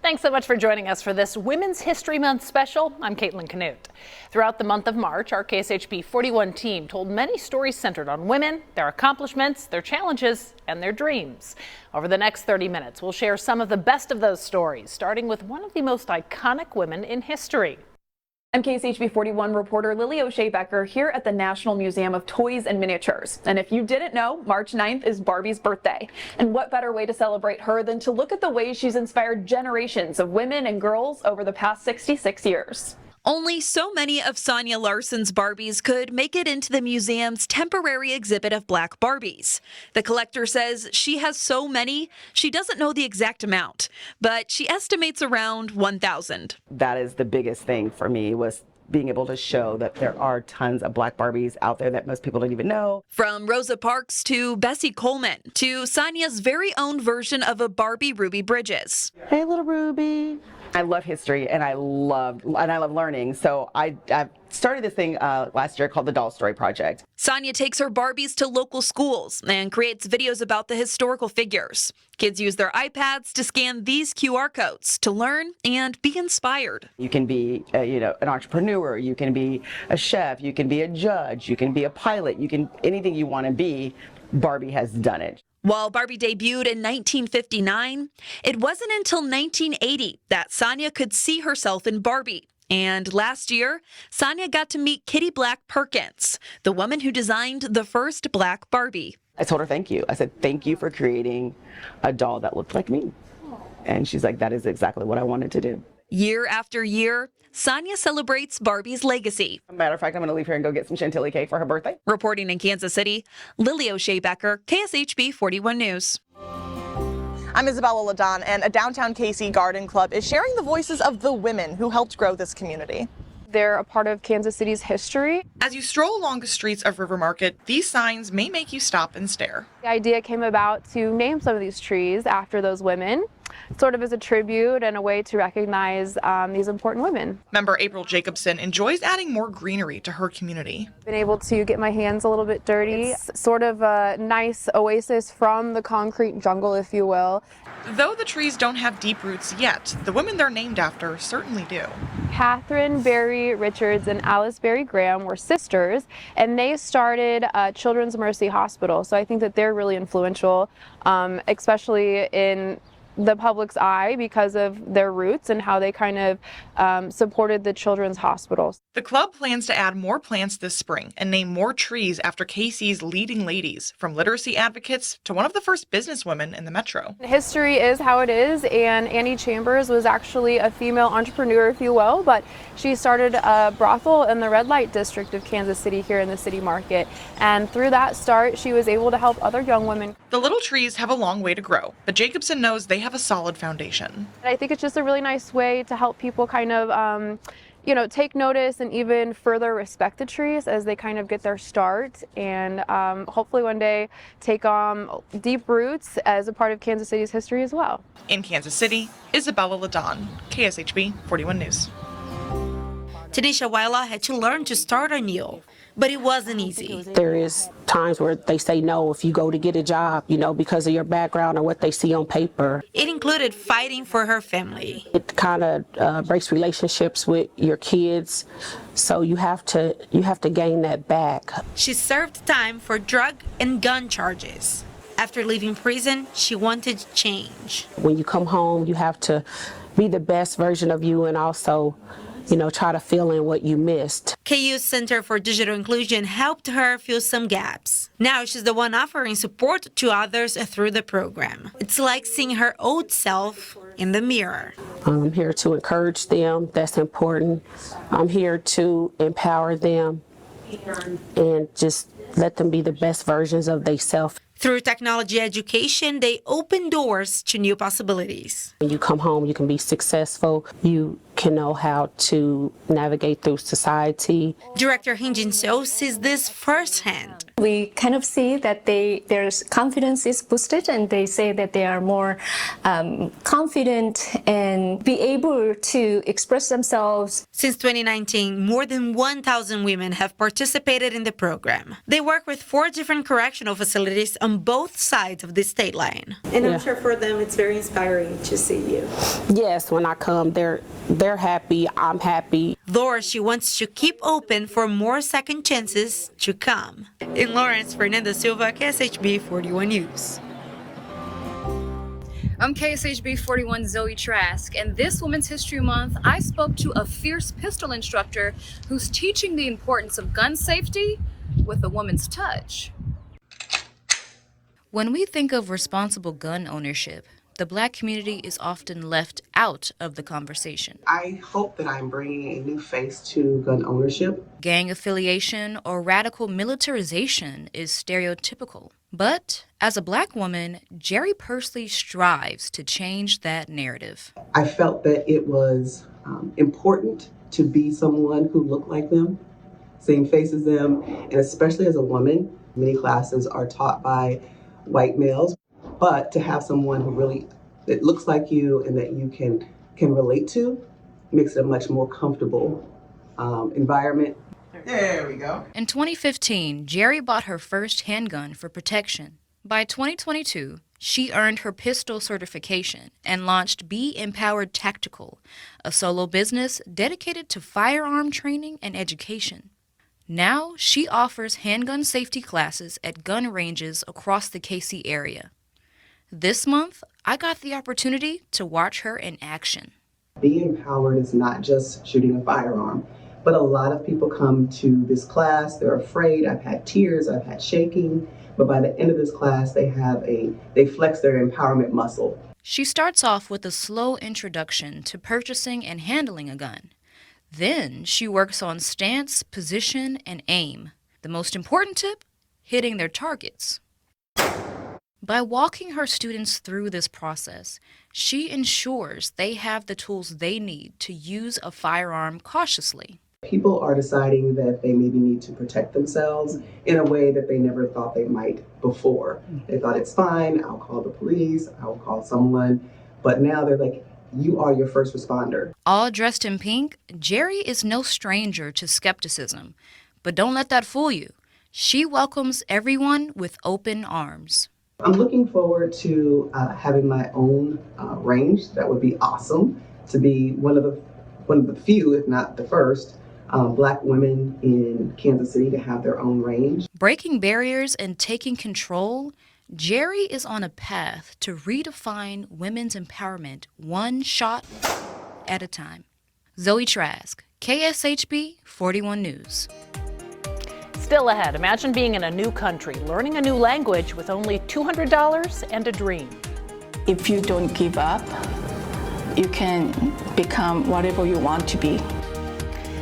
Thanks so much for joining us for this Women's History Month special. I'm Caitlin Canute. Throughout the month of March, our KSHB 41 team told many stories centered on women, their accomplishments, their challenges, and their dreams. Over the next 30 minutes, we'll share some of the best of those stories, starting with one of the most iconic women in history. I'm KSHB 41 reporter Lily O'Shea-Becker here at the National Museum of Toys and Miniatures. And if you didn't know, March 9th is Barbie's birthday. And what better way to celebrate her than to look at the ways she's inspired generations of women and girls over the past 66 years. Only so many of Sonia Larson's Barbies could make it into the museum's temporary exhibit of black Barbies. The collector says she has so many, she doesn't know the exact amount, but she estimates around 1,000. That is the biggest thing for me, was being able to show that there are tons of black Barbies out there that most people don't even know. From Rosa Parks to Bessie Coleman to Sonia's very own version of a Barbie, Ruby Bridges. Hey, little Ruby. I love history and I love learning. So I started this thing last year called the Doll Story Project. Sonia takes her Barbies to local schools and creates videos about the historical figures. Kids use their iPads to scan these QR codes to learn and be inspired. You can be, an entrepreneur. You can be a chef. You can be a judge. You can be a pilot. You can anything you want to be. Barbie has done it. While Barbie debuted in 1959, it wasn't until 1980 that Sonia could see herself in Barbie. And last year, Sonia got to meet Kitty Black Perkins, the woman who designed the first black Barbie. I told her thank you. I said, thank you for creating a doll that looked like me. And she's like, that is exactly what I wanted to do. Year after year, Sonia celebrates Barbie's legacy. Matter of fact, I'm going to leave here and go get some chantilly cake for her birthday. Reporting in Kansas City, Lily O'Shea-Becker, KSHB 41 News. I'm Isabella Ladon, and a downtown KC Garden Club is sharing the voices of the women who helped grow this community. They're a part of Kansas City's history. As you stroll along the streets of River Market, these signs may make you stop and stare. The idea came about to name some of these trees after those women, sort of as a tribute and a way to recognize these important women. Member April Jacobson enjoys adding more greenery to her community. Been able to get my hands a little bit dirty. It's sort of a nice oasis from the concrete jungle, if you will. Though the trees don't have deep roots yet, the women they're named after certainly do. Catherine Berry Richards and Alice Berry Graham were sisters, and they started Children's Mercy Hospital. So I think that they're really influential, especially in the public's eye because of their roots and how they kind of supported the children's hospitals. The club plans to add more plants this spring and name more trees after KC's leading ladies, from literacy advocates to one of the first businesswomen in the metro. History is how it is, and Annie Chambers was actually a female entrepreneur, if you will, but she started a brothel in the red light district of Kansas City here in the city market, and through that start she was able to help other young women. The little trees have a long way to grow, but Jacobson knows they have a solid foundation. I think it's just a really nice way to help people kind of take notice and even further respect the trees as they kind of get their start, and hopefully one day take deep roots as a part of Kansas City's history as well. In Kansas City, Isabella Ladon, KSHB 41 News. Tanisha Wyla had to learn to start anew, but it wasn't easy. There is times where they say no if you go to get a job, because of your background or what they see on paper. It included fighting for her family. It kind of breaks relationships with your kids, so you have to gain that back. She served time for drug and gun charges. After leaving prison, she wanted change. When you come home, you have to be the best version of you and also try to fill in what you missed. KU's Center for Digital Inclusion helped her fill some gaps. Now she's the one offering support to others through the program. It's like seeing her old self in the mirror. I'm here to encourage them. That's important. I'm here to empower them and just let them be the best versions of themselves. Through technology education, they open doors to new possibilities. When you come home, you can be successful. You can know how to navigate through society. Director Hyunjin Seo sees this firsthand. We kind of see that their confidence is boosted, and they say that they are more confident and be able to express themselves. Since 2019, more than 1,000 women have participated in the program. They work with 4 different correctional facilities on both sides of the state line. And I'm sure for them it's very inspiring to see you. Yes, when I come, they're happy, I'm happy. Laura, she wants to keep open for more second chances to come. In Lawrence, Fernanda Silva, KSHB 41 News. I'm KSHB 41 Zoe Trask, and this Women's History Month, I spoke to a fierce pistol instructor who's teaching the importance of gun safety with a woman's touch. When we think of responsible gun ownership, the Black community is often left out of the conversation. I hope that I'm bringing a new face to gun ownership. Gang affiliation or radical militarization is stereotypical. But as a Black woman, Jerry Pursley strives to change that narrative. I felt that it was important to be someone who looked like them, same face as them, and especially as a woman. Many classes are taught by white males. But to have someone who really that looks like you and that you can relate to makes it a much more comfortable environment. There we go. In 2015, Jerry bought her first handgun for protection. By 2022, she earned her pistol certification and launched Be Empowered Tactical, a solo business dedicated to firearm training and education. Now she offers handgun safety classes at gun ranges across the KC area. This month, I got the opportunity to watch her in action. Being empowered is not just shooting a firearm, but a lot of people come to this class, they're afraid. I've had tears, I've had shaking, but by the end of this class, they flex their empowerment muscle. She starts off with a slow introduction to purchasing and handling a gun. Then she works on stance, position, and aim. The most important tip, hitting their targets. By walking her students through this process, she ensures they have the tools they need to use a firearm cautiously. People are deciding that they maybe need to protect themselves in a way that they never thought they might before. They thought it's fine, I'll call the police, I'll call someone, but now they're like, you are your first responder. All dressed in pink, Jerry is no stranger to skepticism, but don't let that fool you. She welcomes everyone with open arms. I'm looking forward to having my own range. That would be awesome, to be one of the few, if not the first, Black women in Kansas City to have their own range. Breaking barriers and taking control, Jerry is on a path to redefine women's empowerment one shot at a time. Zoe Trask, KSHB 41 News. Still ahead, imagine being in a new country, learning a new language with only $200 and a dream. If you don't give up, you can become whatever you want to be.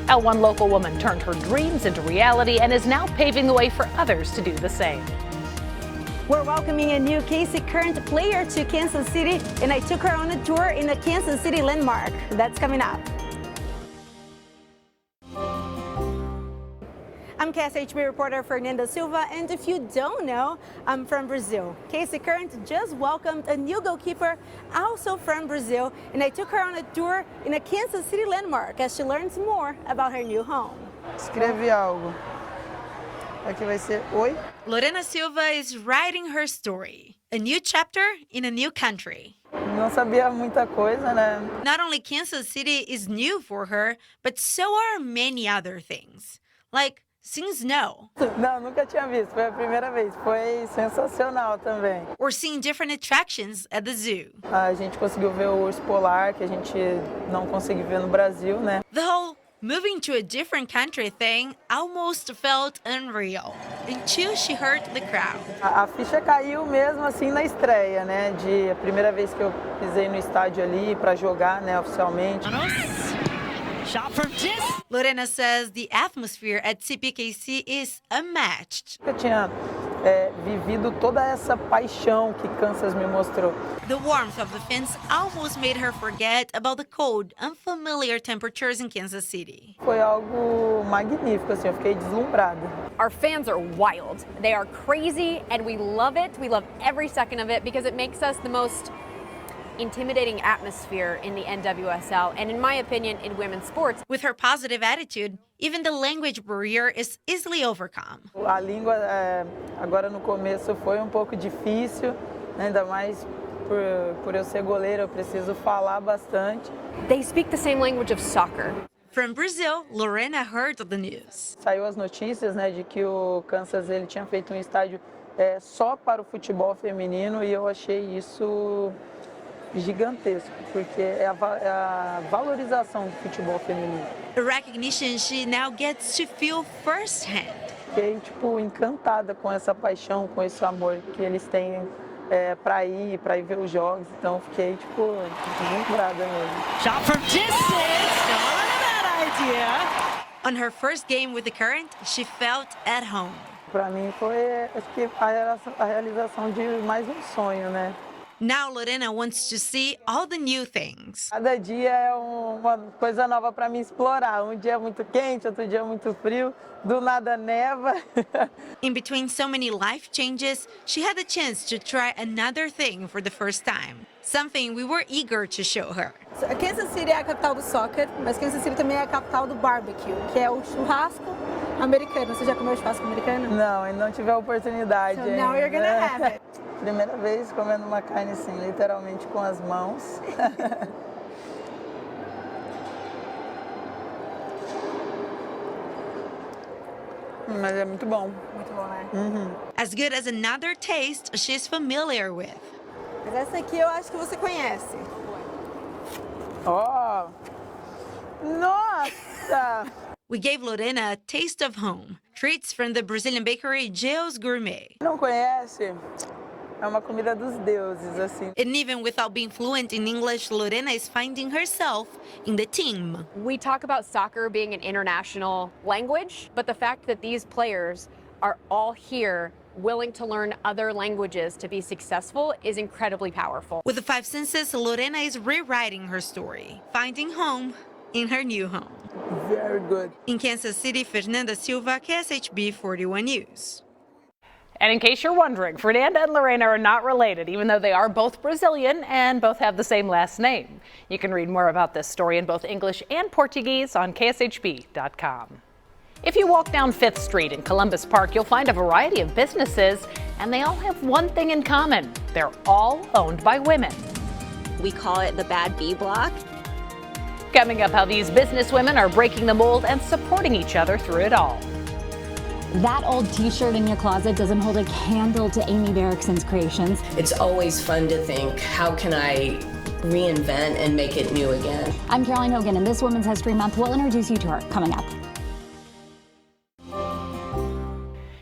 How one local woman turned her dreams into reality and is now paving the way for others to do the same. We're welcoming a new KC Current player to Kansas City, and I took her on a tour in a Kansas City landmark. That's coming up. I'm KSHB reporter Fernanda Silva, and if you don't know, I'm from Brazil. KC Current just welcomed a new goalkeeper, also from Brazil, and I took her on a tour in a Kansas City landmark as she learns more about her new home. Escreve algo. Aqui vai ser oi. Lorena Silva is writing her story, a new chapter in a new country. Não sabia muita coisa, né? Not only Kansas City is new for her, but so are many other things, like seeing snow. Não, nunca tinha visto. Foi a primeira vez. Foi sensacional também. Or seeing different attractions at the zoo. A gente conseguiu ver o urso polar, que a gente não conseguiu ver no Brasil, né? The whole moving to a different country thing almost felt unreal until she heard the crowd. A ficha caiu mesmo assim na estreia, né? A primeira vez que eu pisei no estádio ali para jogar, né, oficialmente. Shot from Lorena says the atmosphere at CPKC is unmatched. Eu tinha vivido toda essa paixão que Kansas me mostrou. The warmth of the fans almost made her forget about the cold, unfamiliar temperatures in Kansas City. Foi algo magnífico, assim, eu fiquei deslumbrada. Our fans are wild. They are crazy and we love it. We love every second of it because it makes us the most intimidating atmosphere in the NWSL and, in my opinion, in women's sports. With her positive attitude, even the language barrier is easily overcome. A língua agora no começo foi pouco difícil, ainda mais por eu ser goleira, eu preciso falar bastante. They speak the same language of soccer. From Brazil, Lorena heard the news. Saiu as notícias, né, de que o Kansas ele tinha feito estádio só para o futebol feminino e eu achei isso gigantesco, porque é a valorização do futebol feminino. A recognition she now gets to feel firsthand. Fiquei encantada com essa paixão, com esse amor que eles têm para ir ver os jogos, então fiquei deslumbrada mesmo. Shot from distance, not a bad idea. On her first game with the Current, she felt at home. Para mim foi acho que a realização de mais sonho, né? Now Lorena wants to see all the new things. Cada dia é uma coisa nova para mim explorar. Um dia é muito quente, outro dia é muito frio, do nada neva. In between so many life changes, she had the chance to try another thing for the first time. Something we were eager to show her. Kansas City é a capital do soccer, mas Kansas City também é a capital do barbecue, que é o churrasco americano. Você já comeu churrasco americano? Não, ainda não tive a oportunidade. So now you're gonna have it. Primeira vez comendo uma carne assim, literalmente com as mãos. Mas é muito bom. Muito bom, né? Uhum. As good as another taste she's familiar with. Mas essa aqui eu acho que você conhece. Oh! Nossa! We gave Lorena a taste of home. Treats from the Brazilian bakery Geo's Gourmet. Não conhece? É uma comida dos deuses, assim. And even without being fluent in English, Lorena is finding herself in the team. We talk about soccer being an international language, but the fact that these players are all here willing to learn other languages to be successful is incredibly powerful. With the 5 senses, Lorena is rewriting her story, finding home in her new home. Very good. In Kansas City, Fernanda Silva, KSHB 41 News. And in case you're wondering, Fernanda and Lorena are not related, even though they are both Brazilian and both have the same last name. You can read more about this story in both English and Portuguese on kshb.com. If you walk down 5th Street in Columbus Park, you'll find a variety of businesses, and they all have one thing in common. They're all owned by women. We call it the Bad B Block. Coming up, how these businesswomen are breaking the mold and supporting each other through it all. That old t-shirt in your closet doesn't hold a candle to Amy Berrickson's creations. It's always fun to think, how can I reinvent and make it new again? I'm Caroline Hogan, and this Women's History Month will introduce you to her coming up.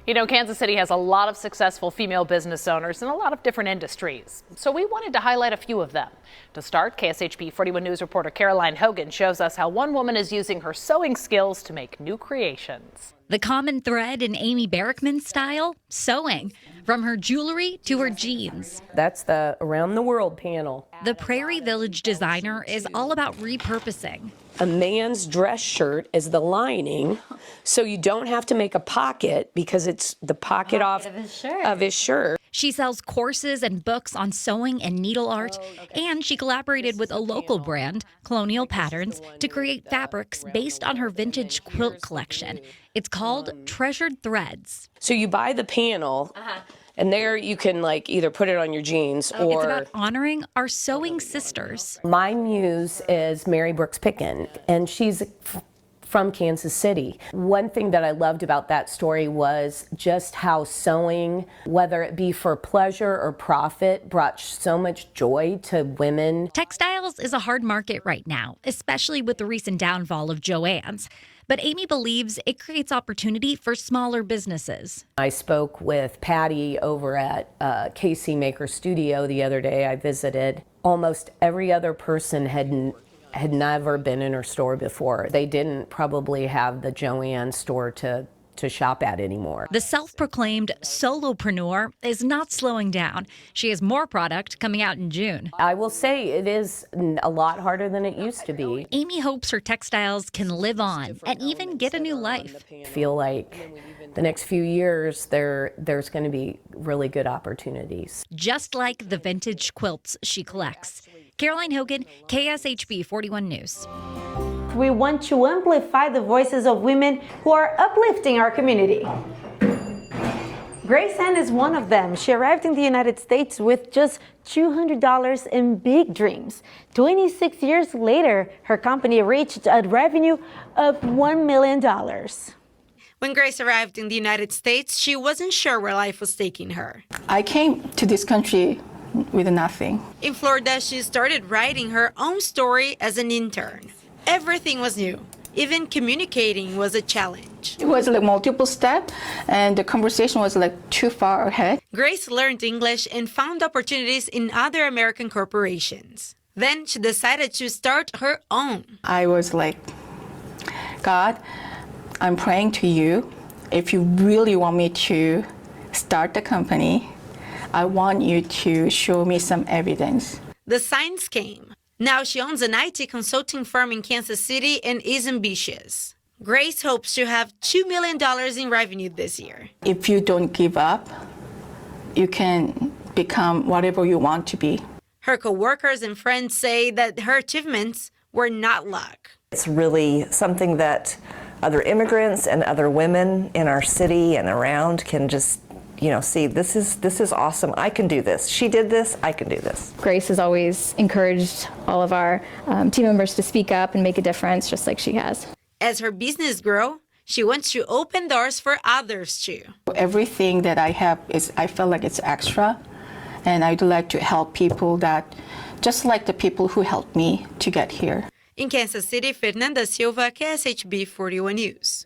You know, Kansas City has a lot of successful female business owners in a lot of different industries, so we wanted to highlight a few of them. To start, KSHB 41 News reporter Caroline Hogan shows us how one woman is using her sewing skills to make new creations. The common thread in Amy Berrickman's style? Sewing. From her jewelry to her jeans. That's the Around the World panel. The Prairie Village designer is all about repurposing. A man's dress shirt is the lining, so you don't have to make a pocket because it's the pocket off of his shirt. She sells courses and books on sewing and needle art, and she collaborated with a local brand, Colonial Patterns, to create fabrics based on her vintage quilt collection. It's called Treasured Threads. So you buy the panel, and there you can either put it on your jeans or... It's about honoring our sewing sisters. My muse is Mary Brooks Picken, and she's from Kansas City. One thing that I loved about that story was just how sewing, whether it be for pleasure or profit, brought so much joy to women. Textiles is a hard market right now, especially with the recent downfall of Joann's. But Amy believes it creates opportunity for smaller businesses. I spoke with Patty over at KC Maker Studio the other day. I visited. Almost every other person had never been in her store before. They didn't probably have the Joann store to shop at anymore. The self-proclaimed solopreneur is not slowing down. She has more product coming out in June. I will say it is a lot harder than it used to be. Amy hopes her textiles can live on and even get a new life. I feel like the next few years there's going to be really good opportunities. Just like the vintage quilts she collects. Caroline Hogan, KSHB 41 News. We want to amplify the voices of women who are uplifting our community. Grace Ann is one of them. She arrived in the United States with just $200 and big dreams. 26 years later, her company reached a revenue of $1 million. When Grace arrived in the United States, she wasn't sure where life was taking her. I came to this country with nothing. In Florida, she started writing her own story as an intern. Everything was new. Even communicating was a challenge. It was like multiple steps, and the conversation was like too far ahead. Grace learned English and found opportunities in other American corporations. Then she decided to start her own. I was like, God, I'm praying to you. If you really want me to start the company, I want you to show me some evidence. The signs came. Now she owns an IT consulting firm in Kansas City and is ambitious. Grace hopes to have $2 million in revenue this year. If you don't give up, you can become whatever you want to be. Her coworkers and friends say that her achievements were not luck. It's really something that other immigrants and other women in our city and around can just see, this is awesome. I can do this. She did this. I can do this. Grace has always encouraged all of our team members to speak up and make a difference, just like she has. As her business grows, she wants to open doors for others too. Everything that I have I feel like it's extra, and I'd like to help people that, just like the people who helped me to get here. In Kansas City, Fernanda Silva, KSHB 41 News.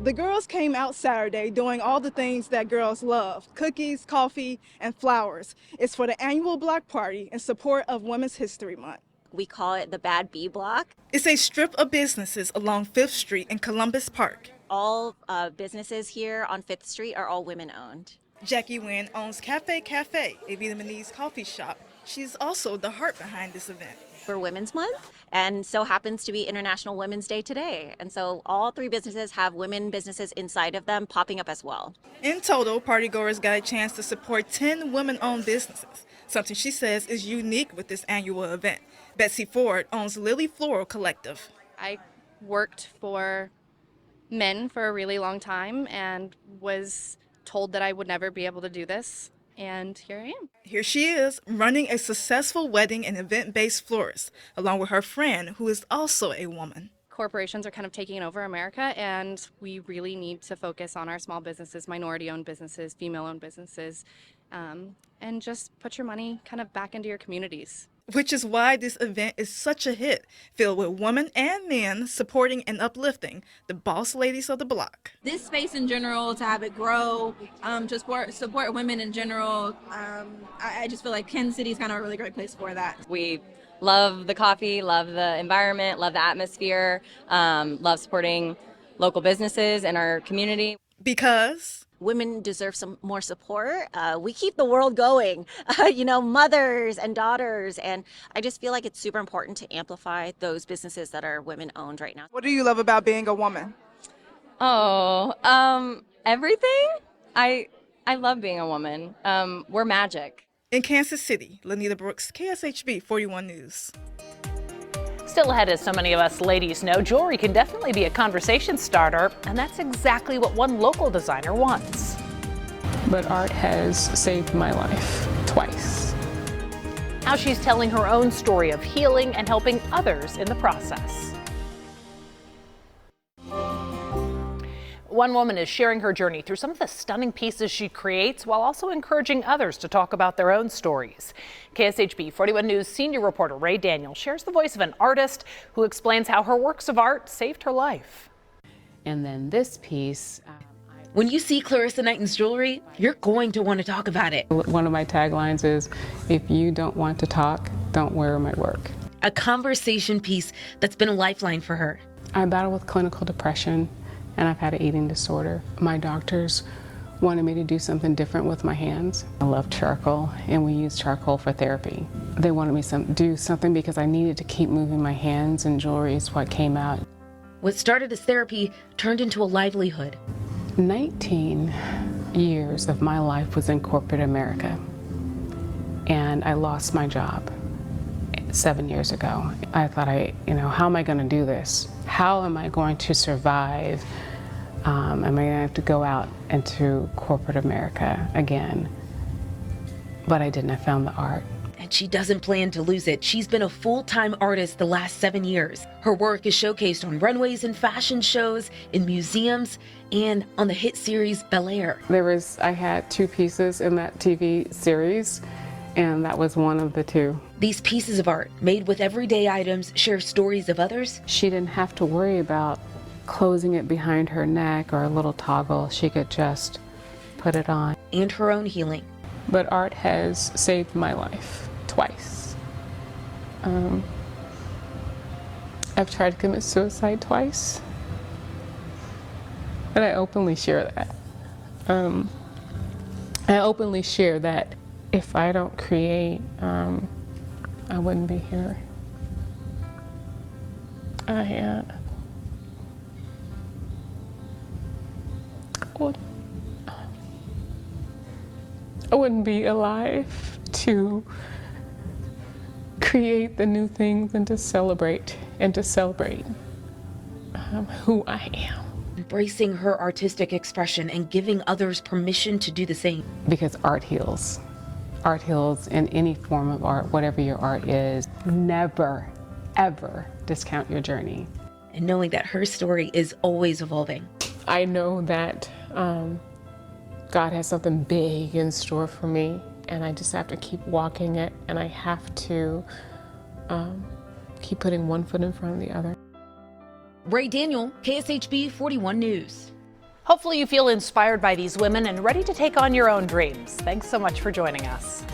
The girls came out Saturday doing all the things that girls love: cookies, coffee, and flowers. It's for the annual block party in support of Women's History Month. We call it the Bad B Block. It's a strip of businesses along 5th Street in Columbus Park. All businesses here on 5th Street are all women-owned. Jackie Nguyen owns Cafe, a Vietnamese coffee shop. She's also the heart behind this event. For Women's Month, and so happens to be International Women's Day today. And so all 3 businesses have women businesses inside of them popping up as well. In total, partygoers got a chance to support 10 women-owned businesses, something she says is unique with this annual event. Betsy Ford owns Lily Floral Collective. I worked for men for a really long time and was told that I would never be able to do this. And here I am. Here she is, running a successful wedding and event-based florist, along with her friend, who is also a woman. Corporations are kind of taking over America, and we really need to focus on our small businesses, minority-owned businesses, female-owned businesses, and just put your money kind of back into your communities. Which is why this event is such a hit, filled with women and men supporting and uplifting the boss ladies of the block. This space in general, to have it grow, to support women in general, I just feel like Kansas City is kind of a really great place for that. We love the coffee, love the environment, love the atmosphere, love supporting local businesses and our community. Because women deserve some more support. We keep the world going, mothers and daughters. And I just feel like it's super important to amplify those businesses that are women owned right now. What do you love about being a woman? Everything. I love being a woman. We're magic. In Kansas City, Lanita Brooks, KSHB 41 News. Still ahead, as so many of us ladies know, jewelry can definitely be a conversation starter, and that's exactly what one local designer wants. But art has saved my life twice. How she's telling her own story of healing and helping others in the process. One woman is sharing her journey through some of the stunning pieces she creates while also encouraging others to talk about their own stories. KSHB 41 News senior reporter Ray Daniel shares the voice of an artist who explains how her works of art saved her life. And then this piece. When you see Clarissa Knighton's jewelry, you're going to want to talk about it. One of my taglines is, if you don't want to talk, don't wear my work. A conversation piece that's been a lifeline for her. I battle with clinical depression, and I've had an eating disorder. My doctors wanted me to do something different with my hands. I love charcoal, and we use charcoal for therapy. They wanted me to do something because I needed to keep moving my hands, and jewelry is what came out. What started as therapy turned into a livelihood. 19 years of my life was in corporate America, and I lost my job 7 years ago. I thought, how am I going to do this? How am I going to survive? Am I going to have to go out into corporate America again? But I didn't. I found the art. And she doesn't plan to lose it. She's been a full-time artist the last 7 years. Her work is showcased on runways and fashion shows, in museums, and on the hit series Bel Air. I had 2 pieces in that TV series, and that was one of the 2. These pieces of art, made with everyday items, share stories of others. She didn't have to worry about closing it behind her neck or a little toggle. She could just put it on. And her own healing. But art has saved my life twice. I've tried to commit suicide twice, and I openly share that. I openly share that if I don't create, I wouldn't be here. I wouldn't be alive to create the new things and to celebrate who I am. Embracing her artistic expression and giving others permission to do the same. Because art heals. Art heals in any form of art, whatever your art is. Never, ever discount your journey. And knowing that her story is always evolving. I know that God has something big in store for me, and I just have to keep walking it, and I have to keep putting one foot in front of the other. Ray Daniel, KSHB 41 News. Hopefully you feel inspired by these women and ready to take on your own dreams. Thanks so much for joining us.